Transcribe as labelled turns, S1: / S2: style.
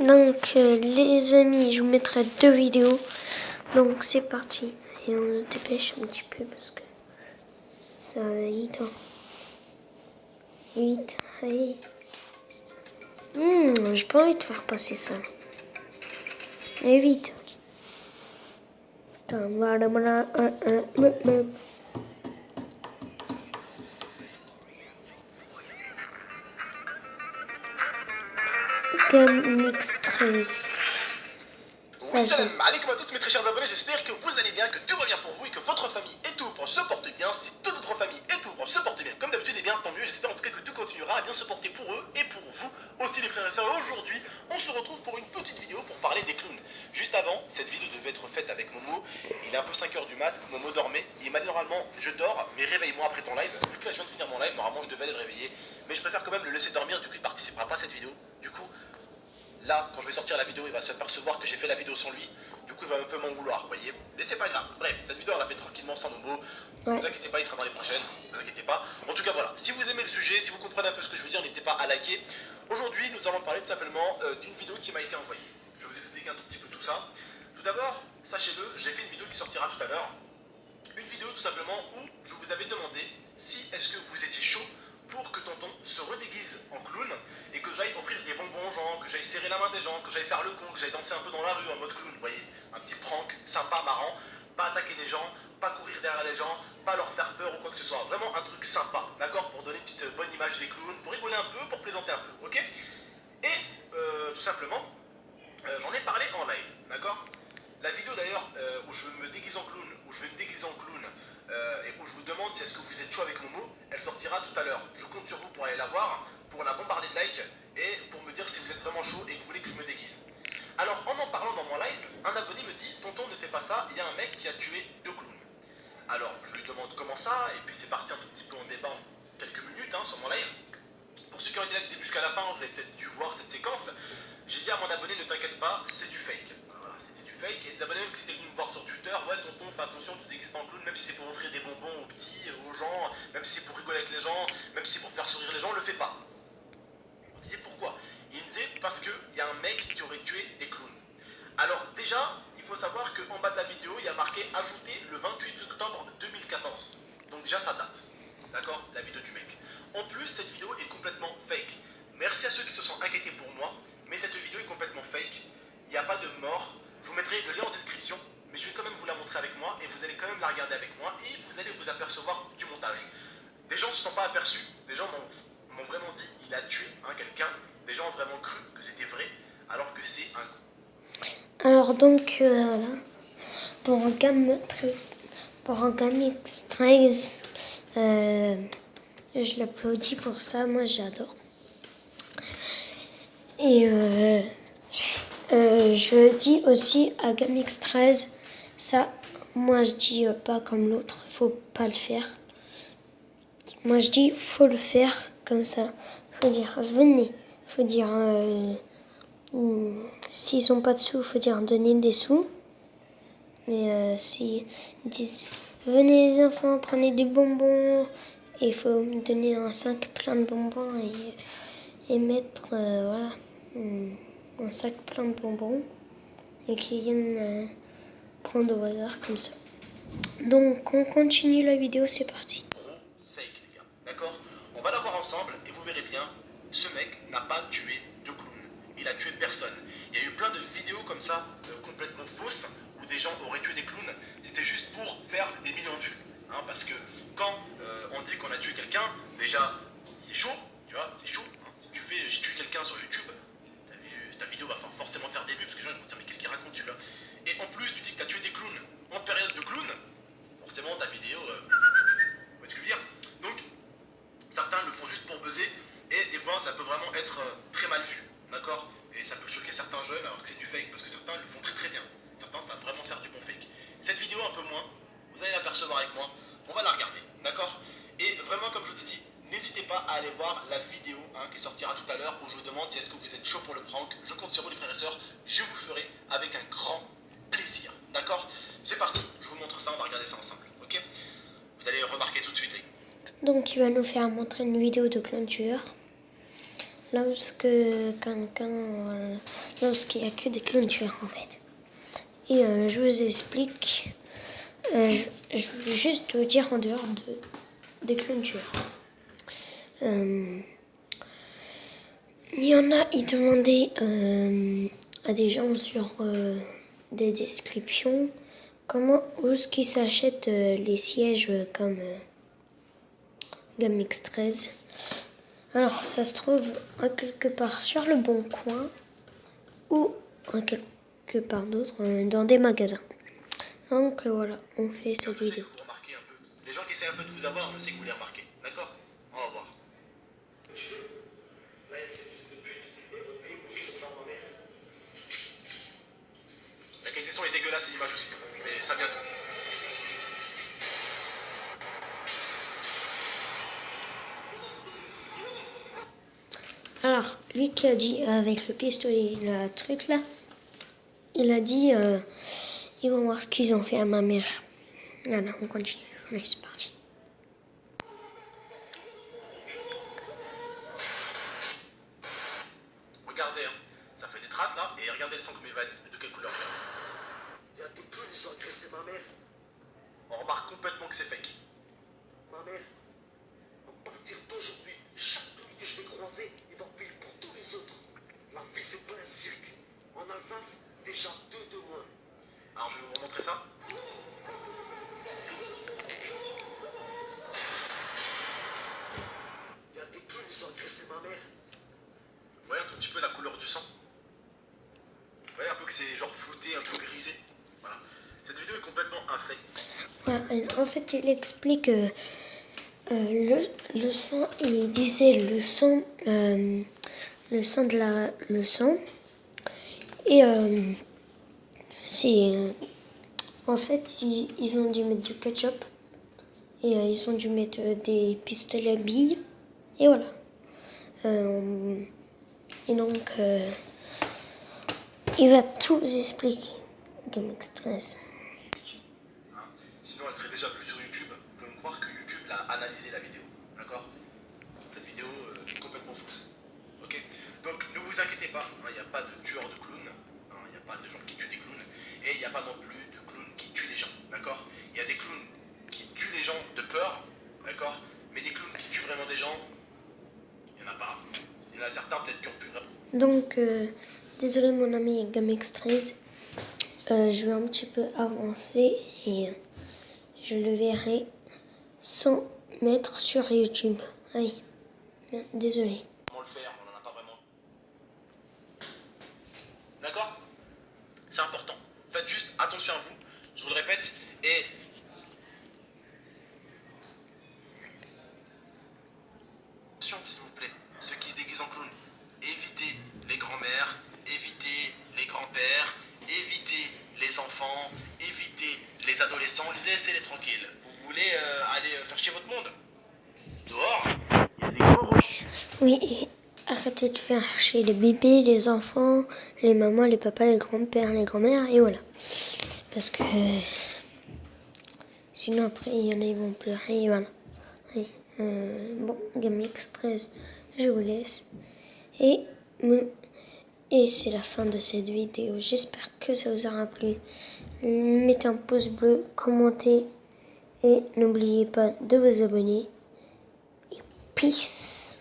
S1: Donc les amis, je vous mettrai 2 vidéos. Donc c'est parti. Et on se dépêche un petit peu parce que ça va vite. Vite, allez. J'ai pas envie de faire passer ça. Allez vite. Gamix 13.
S2: Salam alaikum à tous mes très chers abonnés, j'espère que vous allez bien, que tout va bien pour vous et que votre famille et tout proche se porte bien. Si toute votre famille et tout proche se porte bien, comme d'habitude, et bien tant mieux, j'espère en tout cas que tout continuera à bien se porter pour eux et pour vous aussi les frères et sœurs. Aujourd'hui, on se retrouve pour une petite vidéo pour parler des clowns. Juste avant, cette vidéo devait être faite avec Momo, il est un peu 5h du mat, Momo dormait, il m'a dit normalement je dors, mais réveille-moi après ton live. Vu que là je viens de finir mon live, normalement je devais aller le réveiller, mais je préfère quand même le laisser dormir, du coup il participera pas à cette vidéo. Du coup, là, quand je vais sortir la vidéo, il va se percevoir que j'ai fait la vidéo sans lui. Du coup, il va un peu m'en vouloir, vous voyez. Mais c'est pas grave. Bref, cette vidéo, on l'a fait tranquillement sans Momo. Ne vous inquiétez pas, il sera dans les prochaines. Ne vous inquiétez pas. En tout cas, voilà. Si vous aimez le sujet, si vous comprenez un peu ce que je veux dire, n'hésitez pas à liker. Aujourd'hui, nous allons parler tout simplement d'une vidéo qui m'a été envoyée. Je vais vous expliquer un tout petit peu tout ça. Tout d'abord, sachez-le, j'ai fait une vidéo qui sortira tout à l'heure. Une vidéo tout simplement où je vous avais demandé si est-ce que vous étiez chaud pour que tonton se redéguise en clown et que j'aille offrir des bonbons aux gens, que j'aille serrer la main des gens, que j'aille faire le con, que j'aille danser un peu dans la rue en mode clown, vous voyez, un petit prank sympa, marrant, pas attaquer les gens, pas courir derrière les gens, pas leur faire peur ou quoi que ce soit, vraiment un truc sympa, d'accord, pour donner une petite bonne image des clowns, pour rigoler un peu, pour plaisanter un peu, ok. Et tout simplement, j'en ai parlé en live, d'accord. La vidéo d'ailleurs où je me déguise en clown, où je vais me déguiser en clown et où je vous demande si est-ce que vous êtes chaud avec Momo, elle sortira tout à l'heure. Je compte sur vous pour aller la voir, pour la bombarder de likes et pour me dire si vous êtes vraiment chaud et que vous voulez que je me déguise. Alors en parlant dans mon live, un abonné me dit tonton ne fais pas ça, il y a un mec qui a tué 2 clowns. Alors je lui demande comment ça et puis c'est parti un tout petit peu en débat en quelques minutes sur mon live. Pour ceux qui ont été là du début jusqu'à la fin, vous avez peut-être dû voir cette séquence. J'ai dit à mon abonné ne t'inquiète pas, c'est du fake. Voilà, c'était du fake. Et des abonnés même qui étaient venus me voir sur Twitter, ouais tonton, fais attention, tu t'existes pas en clown, même si c'est pour offrir des bonbons aux petits, aux gens, même si c'est pour rigoler avec les gens, même si c'est pour faire sourire les gens, le fais pas. Je me disais pourquoi. Il me disait parce qu'il y a un mec qui aurait tué des clowns. Alors déjà, il faut savoir qu'en bas de la vidéo, il y a marqué ajouté le 28 octobre 2014. Donc déjà ça date. D'accord, la vidéo du mec. En plus, cette vidéo est complètement fake. Merci à ceux qui se sont inquiétés pour moi, mais cette vidéo est complètement fake. Il n'y a pas de mort. Je vous mettrai le lien en description, mais je vais quand même vous la montrer avec moi et vous allez quand même la regarder avec moi et vous allez vous apercevoir du montage. Des gens ne se sont pas aperçus, des gens m'ont vraiment dit il a tué quelqu'un, des gens ont vraiment cru que c'était vrai alors que c'est un coup.
S1: Alors donc voilà, pour un Gamix 13, je l'applaudis pour ça, moi j'adore. Et je dis aussi à Gamix 13, ça, moi je dis pas comme l'autre, faut pas le faire. Moi je dis faut le faire comme ça. Faut dire venez, faut dire s'ils sont pas dessous, faut dire donnez des sous. Mais si ils disent venez les enfants, prenez des bonbons, et il faut me donner un sac plein de bonbons et mettre voilà un sac plein de bonbons et qu'ils viennent prendre au hasard comme ça. Donc on continue la vidéo, c'est parti.
S2: Fake les gars, d'accord. On va la voir ensemble et vous verrez bien, ce mec n'a pas tué de clown. Il a tué personne. Il y a eu plein de vidéos comme ça, complètement fausses, où des gens auraient tué des clowns. C'était juste pour faire des millions de vues. Parce que quand on dit qu'on a tué quelqu'un, déjà c'est chaud, tu vois, c'est chaud. Si tu fais j'ai tué quelqu'un sur YouTube, ta vidéo va forcément faire des vues parce que les gens vont dire mais qu'est-ce qu'il raconte celui-là. Et en plus tu dis que tu as tué des clowns en période de clown, forcément ta vidéo, vous voyez ce que je veux dire. Donc certains le font juste pour buzzer et des fois ça peut vraiment être très mal vu, d'accord. Et ça peut choquer certains jeunes alors que c'est du fake parce que certains le font très très bien. Certains savent vraiment faire du bon fake. Cette vidéo un peu moins, vous allez l'apercevoir avec moi, on va la regarder, d'accord. Et vraiment comme je vous ai dit, n'hésitez pas à aller voir la vidéo qui sortira tout à l'heure où je vous demande si est-ce que vous êtes chaud pour le prank. Je compte sur vous les frères et sœurs, je vous le ferai avec un grand plaisir, d'accord. C'est parti, je vous montre ça, on va regarder ça ensemble, ok. Vous allez remarquer tout de suite.
S1: Donc il va nous faire montrer une vidéo de clown tueur. lorsqu'il n'y a que des clowns tueurs en fait. Et je vous explique, je veux juste vous dire en dehors des clowns tueurs. Il y en a, ils demandaient à des gens sur des descriptions où est-ce qu'ils s'achètent les sièges comme GameX 13. Alors, ça se trouve quelque part sur le Bon Coin ou quelque part d'autre dans des magasins. Donc voilà, on fait cette vidéo.
S2: Vous remarquez un peu. Les gens qui essaient un peu de vous avoir, je sais que vous les remarquez. D'accord? On va voir. La qualité son est dégueulasse et l'image aussi. Mais ça vient d'où?
S1: Alors, lui qui a dit avec le pistolet, le truc là, il a dit ils vont voir ce qu'ils ont fait à ma mère. Voilà, on continue. Allez, c'est parti.
S2: Regardez, hein. Ça fait des traces là, et regardez le sang comme il va de quelle couleur?
S3: Il y a des pulls, ils ont agressé ma mère.
S2: On remarque complètement que c'est fake.
S3: Ma mère, à partir d'aujourd'hui, chaque pluie que je vais croiser, il va payer pour tous les autres. La vie, c'est pas un cirque. En Alsace, déjà 2 de moins.
S2: Alors je vais vous remontrer ça.
S3: Il y a des pulls, ils ont agressé ma mère.
S2: Vous voyez un tout petit peu la couleur du sang? Vous voyez un peu que c'est genre flouté, un peu grisé? Voilà. Cette vidéo est complètement un fake.
S1: Ouais, en fait, il explique le sang, il disait le sang et c'est en fait ils ont dû mettre du ketchup et ils ont dû mettre des pistolets à billes et voilà. Et donc il va tout vous expliquer. GameX 13.
S2: Hein. Sinon elle serait déjà vue sur YouTube. Vous pouvez me croire que YouTube l'a analysé la vidéo. D'accord? Cette vidéo est complètement fausse. Ok? Donc ne vous inquiétez pas, il n'y a pas de tueur de clowns. Il n'y a pas de gens qui tuent des clowns. Et il n'y a pas non plus de clowns qui tuent des gens. D'accord? Il y a des clowns qui tuent des gens de peur. D'accord? Mais des clowns qui tuent vraiment des gens, il n'y en a pas. Il y en a certains peut-être qui ont pu vraiment.
S1: Donc désolé mon ami GameX 13. Je vais un petit peu avancer et je le verrai sans mettre sur YouTube. Allez, désolé.
S2: Comment le faire, on n'en a pas vraiment. D'accord? C'est important. Faites juste attention à vous, je vous le répète, et attention s'il vous plaît, ceux qui se déguisent en clown, évitez les grands-mères, évitez les grands-pères, évitez les enfants, évitez les adolescents, laissez-les tranquilles. Vous voulez aller faire chier votre monde? Dehors, il y a des gros bruits.
S1: Oui, et arrêtez de faire chier les bébés, les enfants, les mamans, les papas, les grands-pères, les grands-mères, et voilà. Parce que sinon après, il y en a, ils vont pleurer, et voilà. Allez, bon, GameX 13, je vous laisse. Et c'est la fin de cette vidéo. J'espère que ça vous aura plu. Mettez un pouce bleu, commentez et n'oubliez pas de vous abonner. Et peace.